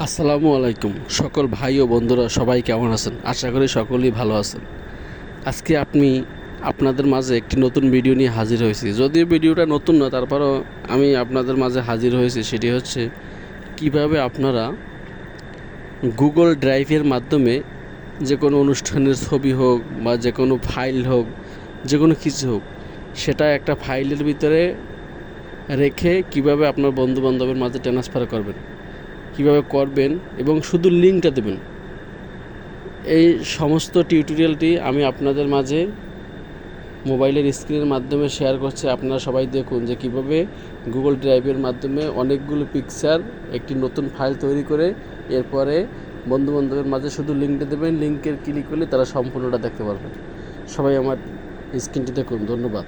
আসসালামু আলাইকুম সকল ভাই ও বন্ধুরা সবাই কেমন আছেন? আশা করি সকলেই ভালো আছেন। আজকে আপনাদের মাঝে একটি নতুন ভিডিও নিয়ে হাজির হয়েছি। যদিও ভিডিওটা নতুন না, তারপরও আমি আপনাদের মাঝে হাজির হয়েছি। সেটি হচ্ছে কিভাবে আপনারা গুগল ড্রাইভের মাধ্যমে যে কোনো অনুষ্ঠানের ছবি হোক বা যে কোনো ফাইল হোক, যে কোনো কিছু হোক, সেটা একটা ফাইলের ভিতরে রেখে কিভাবে আপনার বন্ধুবান্ধবের মাঝে ট্রান্সফার করবেন, কিভাবে করবেন এবং শুধু লিঙ্কটা দেবেন। এই সমস্ত টিউটোরিয়ালটি আমি আপনাদের মাঝে মোবাইলের স্ক্রিনের মাধ্যমে শেয়ার করছি। আপনারা সবাই দেখুন যে কীভাবে গুগল ড্রাইভের মাধ্যমে অনেকগুলো পিকচার একটি নতুন ফাইল তৈরি করে এরপরে বন্ধুবান্ধবের মাঝে শুধু লিঙ্কটা দেবেন। লিঙ্কের ক্লিক করলে তারা সম্পূর্ণটা দেখতে পারবেন। সবাই আমার স্ক্রিনটি দেখুন। ধন্যবাদ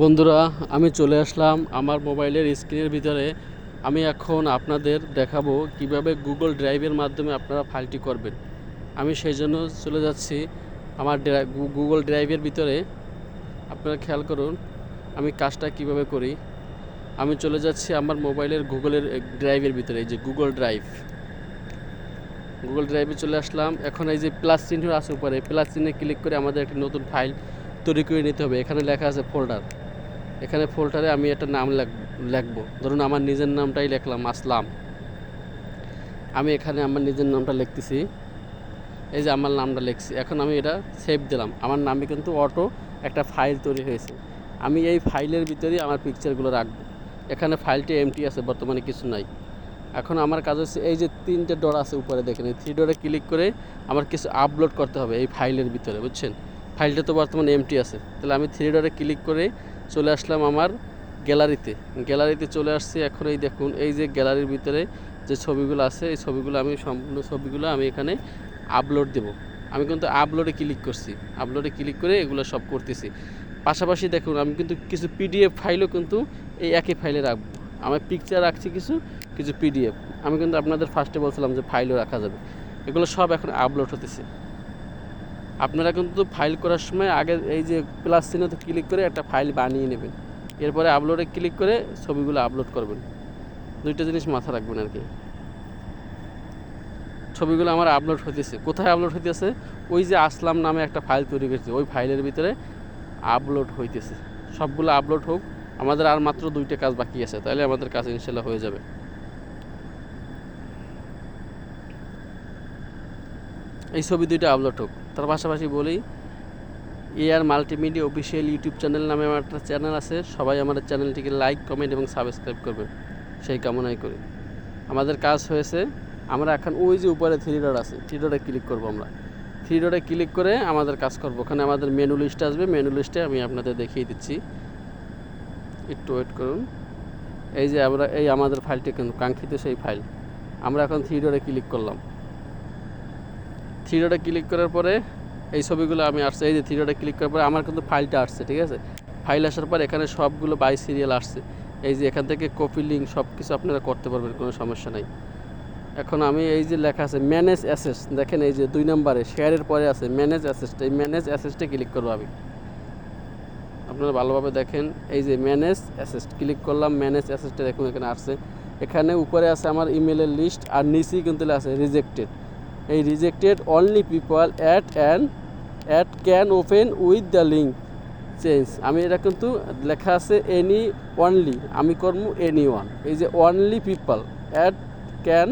বন্ধুরা। আমি চলে আসলাম আমার মোবাইলের স্ক্রিনের ভিতরে। আমি এখন আপনাদের দেখাবো কিভাবে গুগল ড্রাইভের মাধ্যমে আপনারা ফাইলটি করবেন। আমি সেই জন্য চলে যাচ্ছি আমার গুগল ড্রাইভের ভিতরে। আপনারা খেয়াল করুন আমি কাজটা কিভাবে করি। আমি চলে যাচ্ছি আমার মোবাইলের গুগলের ড্রাইভের ভিতরে, এই যে গুগল ড্রাইভে চলে আসলাম। এখন এই যে প্লাস চিহ্ন আছে উপরে, প্লাস চিহ্নে ক্লিক করে আমাদের একটি নতুন ফাইল তৈরি করে নিতে হবে। এখানে লেখা আছে ফোল্ডার। এখানে ফোল্ডারে আমি একটা নাম লিখবো। ধরুন আমার নিজের নামটাই লিখলাম, আসলাম। আমি এখানে আমার নিজের নামটা লিখতেছি, এই যে আমার নামটা লিখছি। এখন আমি এটা সেভ দিলাম। আমার নামে কিন্তু অটো একটা ফাইল তৈরি হয়েছে। আমি এই ফাইলের ভিতরেই আমার পিকচারগুলো রাখবো। এখানে ফাইলটি এমটি আছে, বর্তমানে কিছু নাই। এখন আমার কাজ হচ্ছে এই যে তিনটে ডট আছে উপরে, দেখেন এই থ্রি ডটে ক্লিক করে আমার কিছু আপলোড করতে হবে এই ফাইলের ভিতরে, বুঝছেন? ফাইলটা তো বর্তমানে এমটি আছে। তাহলে আমি থ্রি ডটে ক্লিক করে চলে আসলাম আমার গ্যালারিতে চলে আসছি। এখন এই দেখুন এই যে গ্যালারির ভিতরে যে ছবিগুলো আছে, এই ছবিগুলো আমি সম্পূর্ণ ছবিগুলো আমি এখানে আপলোড দেব। আমি কিন্তু আপলোডে ক্লিক করছি, আপলোডে ক্লিক করে এগুলো সব করতেছি। পাশাপাশি দেখুন আমি কিন্তু কিছু পিডিএফ ফাইলও কিন্তু এই একই ফাইলে রাখবো। আমার পিকচার রাখছি, কিছু পিডিএফ। আমি কিন্তু আপনাদের ফার্স্টে বলছিলাম যে ফাইলও রাখা যাবে। এগুলো সব এখন আপলোড হতেছে। আপনারা কিন্তু ফাইল করার সময় আগে এই যে প্লাস চিহ্নতে ক্লিক করে একটা ফাইল বানিয়ে নেবেন, এরপরে আপলোডে ক্লিক করে ছবিগুলো আপলোড করবেন। দুইটা জিনিস মাথা রাখবেন আর কি। ছবিগুলো আমার আপলোড হইতেছে। কোথায় আপলোড হইতেছে? ওই যে আসলাম নামে একটা ফাইল তৈরি করেছে, ওই ফাইলের ভিতরে আপলোড হইতেছে। সবগুলো আপলোড হোক। আমাদের আর মাত্র 2টা কাজ বাকি আছে, তাহলে আমাদের কাজ ইনশাল্লাহ হয়ে যাবে। এই ছবি 2টা আপলোড হোক। তার পাশাপাশি বলি, AR multimedia official YouTube channel নামে আমার একটা চ্যানেল আছে। সবাই আমাদের চ্যানেলটিকে লাইক, কমেন্ট এবং সাবস্ক্রাইব করবেন, সেই কামনাই করি। আমাদের কাজ হয়েছে, আমরা এখন ওই যে উপরে থ্রি ডট আছে, থ্রি ডটে ক্লিক করবো। আমরা থ্রি ডটে ক্লিক করে আমাদের কাজ করব। ওখানে আমাদের মেনু লিস্ট আসবে। মেনু লিস্টে আমি আপনাদের দেখিয়ে দিচ্ছি, একটু ওয়েট করুন। এই যে আমরা এই আমাদের ফাইলটি কিন্তু কাঙ্ক্ষিত সেই ফাইল। আমরা এখন থ্রি ডটে ক্লিক করলাম। থ্রি ডটে ক্লিক করার পরে এই ছবিগুলো আমি আসছে। এই যে থ্রি ডটে ক্লিক করার পরে আমার কিন্তু ফাইলটা আসছে, ঠিক আছে? ফাইল আসার পর এখানে সবগুলো বাই সিরিয়াল আসছে। এই যে এখান থেকে কপি লিঙ্ক সব কিছু আপনারা করতে পারবেন, কোনো সমস্যা নাই। এখন আমি এই যে লেখা আছে ম্যানেজ অ্যাসেস, দেখেন এই যে 2 নম্বরে শেয়ারের পরে আছে ম্যানেজ অ্যাসেসটা। এই ম্যানেজ অ্যাসেসটা ক্লিক করবো আমি। আপনারা ভালোভাবে দেখেন, এই যে ম্যানেজ অ্যাসেস ক্লিক করলাম। ম্যানেজ অ্যাসেসটা দেখুন এখানে আসছে। এখানে উপরে আছে আমার ইমেলের লিস্ট, আর নিচেই কিন্তু আছে রিজেক্টেড। এই rejected only people at can open with the link change. আমি এটা কিন্তু লেখা আছে এনি অনলি, আমি করবো এনি ওয়ান। এই যে only people at can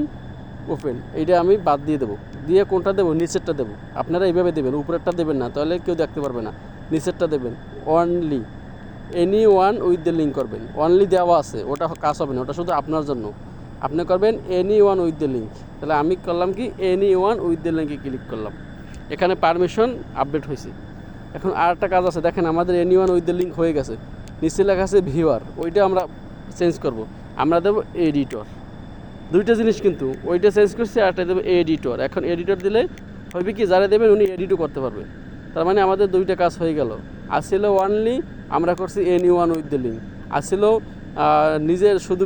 open, এইটা আমি বাদ দিয়ে দেবো। দিয়ে কোনটা দেবো? নিচেরটা দেবো। আপনারা এইভাবে দেবেন, উপরেরটা দেবেন না, তাহলে কেউ দেখতে পারবে না। নিচেরটা দেবেন, only any one with the link করবেন। অনলি দেওয়া আছে, ওটা কাজ হবে না, ওটা শুধু আপনার জন্য। আপনি করবেন any one with the link. তাহলে আমি করলাম কি এনি ওয়ান উইথ দ্য লিঙ্কে ক্লিক করলাম। এখানে পারমিশন আপডেট হয়েছে। এখন আর একটা কাজ আছে, দেখেন আমাদের any one with the link হয়ে গেছে। নিচে লেখা আছে ভিউয়ার, ওইটা আমরা চেঞ্জ করব। আমরা দেবো এডিটর। 2টা জিনিস কিন্তু, ওইটা চেঞ্জ করছি, আরটা দেবো এডিটর। এখন এডিটর দিলে হবে কি, যারা দেবেন উনি এডিটও করতে পারবে। তার মানে আমাদের 2টা কাজ হয়ে গেল। আসছিল অনলি, আমরা করছি any one with the link. আসছিল নিজের শুধু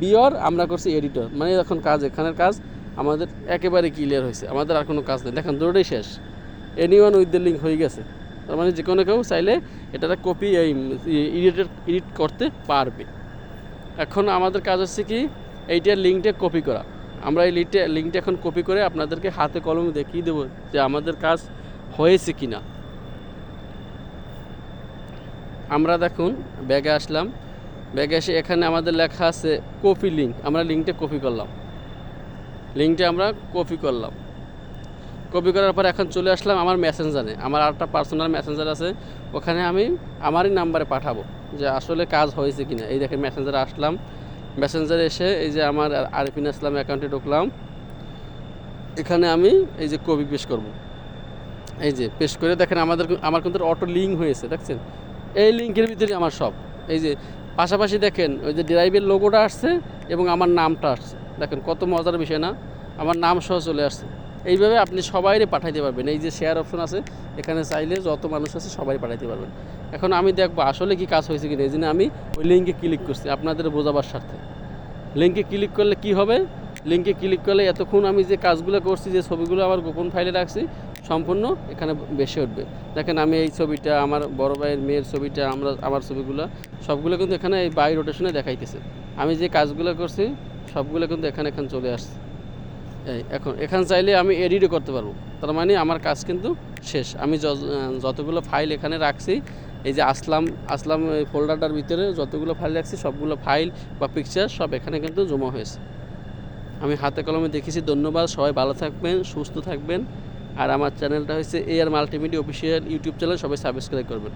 বিওর, আমরা করছি এডিটর। মানে এখন কাজ, এখানের কাজ আমাদের একেবারে ক্লিয়ার হয়েছে। আমাদের আর কোনো কাজ নেই। দেখেন 2টাই শেষ। Any one with the link হয়ে গেছে। তার মানে যে কোনো কেউ চাইলে এটা কপি এডিট করতে পারবে। এখন আমাদের কাজ হচ্ছে কি, এইটার লিঙ্কটা কপি করা। আমরা এই লিঙ্কটা এখন কপি করে আপনাদেরকে হাতে কলমে দেখিয়ে দেবো যে আমাদের কাজ হয়েছে কি না। আমরা দেখুন ব্যাগে আসলাম, ব্যাগে এসে এখানে আমাদের লেখা আছে কপি লিঙ্ক, আমরা লিঙ্কটা কপি করলাম, কপি করার পর এখন চলে আসলাম আমার মেসেঞ্জারে। আমার আরেকটা পার্সোনাল মেসেঞ্জার আছে, ওখানে আমি আমারই নাম্বারে পাঠাবো যে আসলে কাজ হয়েছে কি না। এই দেখেন মেসেঞ্জারে আসলাম, মেসেঞ্জারে এসে এই যে আমার আরিফিন ইসলাম অ্যাকাউন্টে ঢুকলাম, এখানে আমি এই যে কপি পেস্ট করব। এই যে পেস্ট করে দেখেন আমার কিন্তু অটো লিঙ্ক হয়েছে, দেখছেন এই লিঙ্কের ভিতরে আমার সব। এই যে পাশাপাশি দেখেন ওই যে ড্রাইভের লোগোটা আসছে এবং আমার নামটা আসছে, দেখেন কত মজার বিষয় না, আমার নাম সহ চলে আসছে। এইভাবে আপনি সবাইরে পাঠাইতে পারবেন। এই যে শেয়ার অপশন আছে, এখানে চাইলে যত মানুষ আছে সবাই পাঠাইতে পারবেন। এখন আমি দেখবো আসলে কি কাজ হয়েছে কিনা, এই জন্য আমি ওই লিঙ্কে ক্লিক করছি আপনাদের বোঝাবার স্বার্থে। লিঙ্কে ক্লিক করলে কি হবে, লিঙ্কে ক্লিক করলে এতক্ষণ আমি যে কাজগুলো করছি, যে ছবিগুলো আমার গোপন ফাইলে রাখছি, সম্পূর্ণ এখানে বেশি উঠবে। দেখেন আমি এই ছবিটা, আমার বড় ভাইয়ের মেয়ের ছবিটা, আমার ছবিগুলো সবগুলো কিন্তু এখানে এই বাই রোটেশনে দেখাইতেছে। আমি যে কাজগুলো করছি সবগুলো কিন্তু এখানে চলে আসছে। এখন এখান চাইলে আমি এডিটও করতে পারবো, তার মানে আমার কাজ কিন্তু শেষ। আমি যতগুলো ফাইল এখানে রাখছি, এই যে আসলাম ফোল্ডারটার ভিতরে যতগুলো ফাইল রাখছি সবগুলো ফাইল বা পিকচার সব এখানে কিন্তু জমা হয়েছে। আমি হাতে কলমে দেখেছি। ধন্যবাদ, সবাই ভালো থাকবেন, সুস্থ থাকবেন। আর আমার চ্যানেলটা হচ্ছে AR multimedia official YouTube channel, সবাই সাবস্ক্রাইব করবেন।